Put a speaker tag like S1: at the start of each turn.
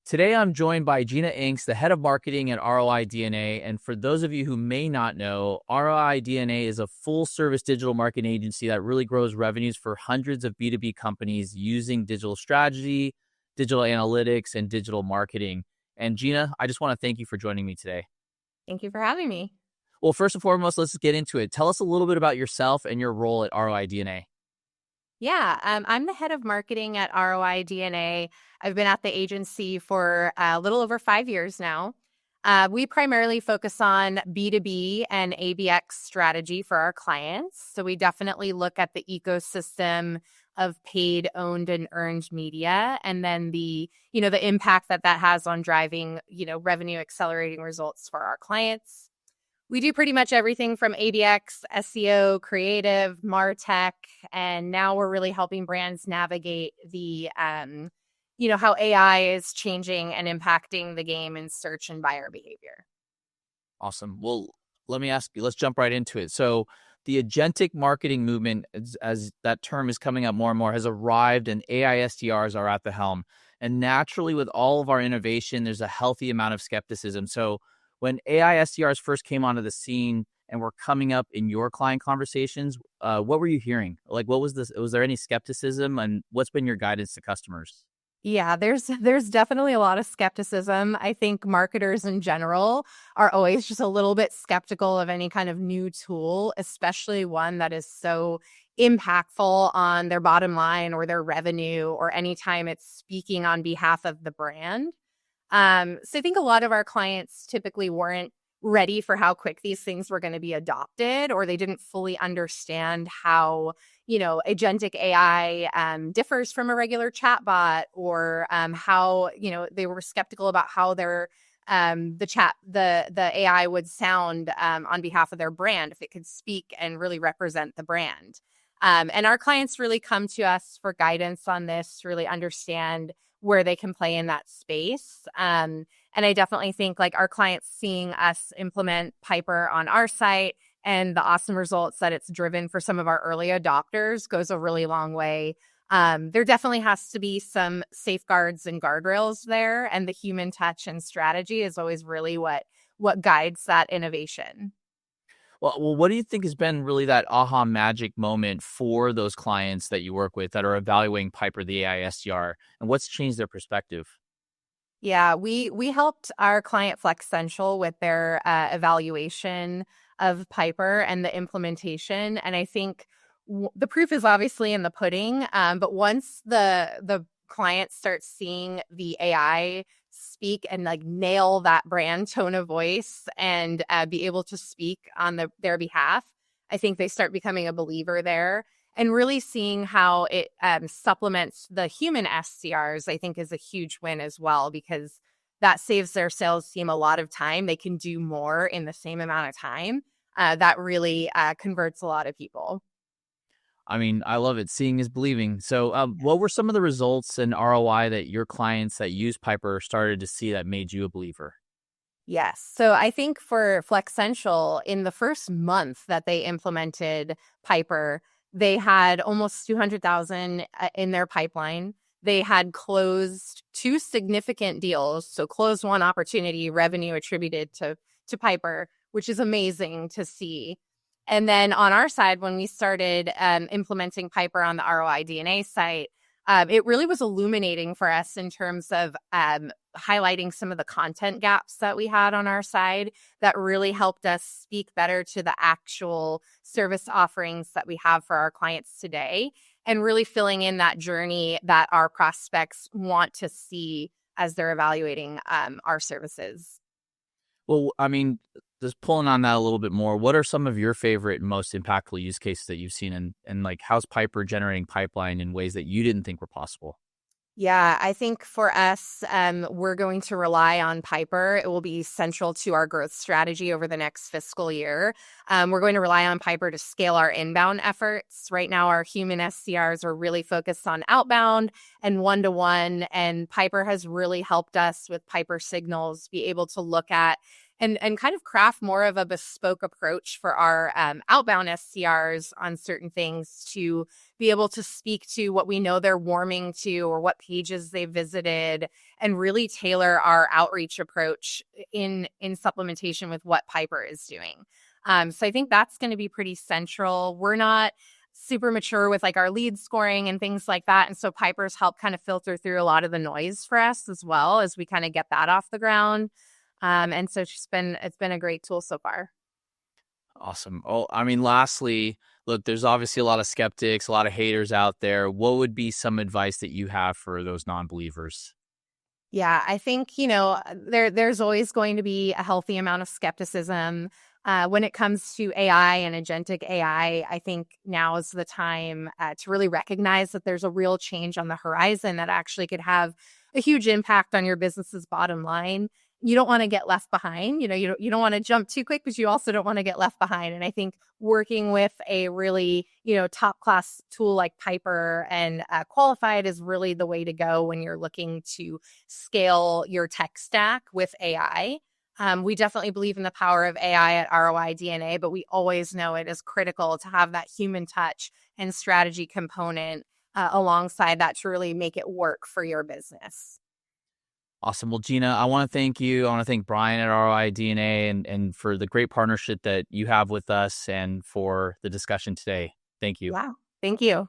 S1: Today, I'm joined by Gina Inks, the head of marketing at ROI DNA. And for those of you who may not know, ROI DNA is a full service digital marketing agency that really grows revenues for hundreds of B2B companies using digital strategy, digital analytics, and digital marketing. And Gina, I just want to thank you for joining me today.
S2: Thank you for having me.
S1: Well, first and foremost, let's get into it. Tell us a little bit about yourself and your role at ROI DNA.
S2: Yeah, I'm the head of marketing at ROI DNA. I've been at the agency for a little over 5 years now. We primarily focus on B2B and ABX strategy for our clients. So we definitely look at the ecosystem of paid, owned, and earned media, and then the impact that has on driving, revenue accelerating results for our clients. We do pretty much everything from ABX, SEO, creative, MarTech, and now we're really helping brands navigate the, how AI is changing and impacting the game in search and buyer behavior.
S1: Awesome. Well, let me ask you, let's jump right into it. So the agentic marketing movement, as that term is coming up more and more, has arrived and AI SDRs are at the helm. And naturally, with all of our innovation, there's a healthy amount of skepticism. So when AI SDRs first came onto the scene and were coming up in your client conversations, what were you hearing? Like, what was this? Was there any skepticism, and what's been your guidance to customers?
S2: Yeah, there's definitely a lot of skepticism. I think marketers in general are always just a little bit skeptical of any kind of new tool, especially one that is so impactful on their bottom line or their revenue or anytime it's speaking on behalf of the brand. So I think a lot of our clients typically weren't ready for how quick these things were going to be adopted, or they didn't fully understand how, agentic AI differs from a regular chatbot, or how, they were skeptical about how the AI would sound on behalf of their brand, if it could speak and really represent the brand. And our clients really come to us for guidance on this to really understand where they can play in that space. And I definitely think like our clients seeing us implement Piper on our site and the awesome results that it's driven for some of our early adopters goes a really long way. There definitely has to be some safeguards and guardrails there, and the human touch and strategy is always really what guides that innovation.
S1: Well, what do you think has been really that aha magic moment for those clients that you work with that are evaluating Piper, the AI SDR, and what's changed their perspective?
S2: Yeah, we helped our client Flex Central with their evaluation of Piper and the implementation. And I think the proof is obviously in the pudding. But once the client starts seeing the AI speak and like nail that brand tone of voice and be able to speak on their behalf, I think they start becoming a believer there. And really seeing how it supplements the human SDRs, I think, is a huge win as well, because that saves their sales team a lot of time. They can do more in the same amount of time. That really converts a lot of people.
S1: I mean, I love it. Seeing is believing. So what were some of the results and ROI that your clients that use Piper started to see that made you a believer?
S2: Yes. So I think for Flex Central, in the first month that they implemented Piper, they had almost 200,000 in their pipeline. They had closed 2 significant deals. So closed 1 opportunity, revenue attributed to Piper, which is amazing to see. And then on our side, when we started implementing Piper on the ROI DNA site, it really was illuminating for us in terms of highlighting some of the content gaps that we had on our side that really helped us speak better to the actual service offerings that we have for our clients today, and really filling in that journey that our prospects want to see as they're evaluating our services.
S1: Well, I mean, just pulling on that a little bit more, what are some of your favorite, most impactful use cases that you've seen, and like how's Piper generating pipeline in ways that you didn't think were possible?
S2: Yeah, I think for us, we're going to rely on Piper. It will be central to our growth strategy over the next fiscal year. We're going to rely on Piper to scale our inbound efforts. Right now, our human SDRs are really focused on outbound and one-to-one, and Piper has really helped us with Piper signals be able to look at and kind of craft more of a bespoke approach for our outbound SDRs on certain things to be able to speak to what we know they're warming to or what pages they visited, and really tailor our outreach approach in supplementation with what Piper is doing. So I think that's going to be pretty central. We're not super mature with like our lead scoring and things like that. And so Piper's help kind of filter through a lot of the noise for us as well as we kind of get that off the ground. And so it's been a great tool so far.
S1: Awesome. Oh, I mean, lastly, look, there's obviously a lot of skeptics, a lot of haters out there. What would be some advice that you have for those non-believers?
S2: Yeah, I think, there's always going to be a healthy amount of skepticism. When it comes to AI and agentic AI, I think now is the time to really recognize that there's a real change on the horizon that actually could have a huge impact on your business's bottom line. You don't want to get left behind. You don't want to jump too quick, but you also don't want to get left behind. And I think working with a really, top class tool like Piper and Qualified is really the way to go when you're looking to scale your tech stack with AI. We definitely believe in the power of AI at ROI DNA, but we always know it is critical to have that human touch and strategy component alongside that to really make it work for your business.
S1: Awesome. Well, Gina, I want to thank you. I want to thank Brian at ROI DNA and for the great partnership that you have with us and for the discussion today. Thank you.
S2: Wow. Thank you.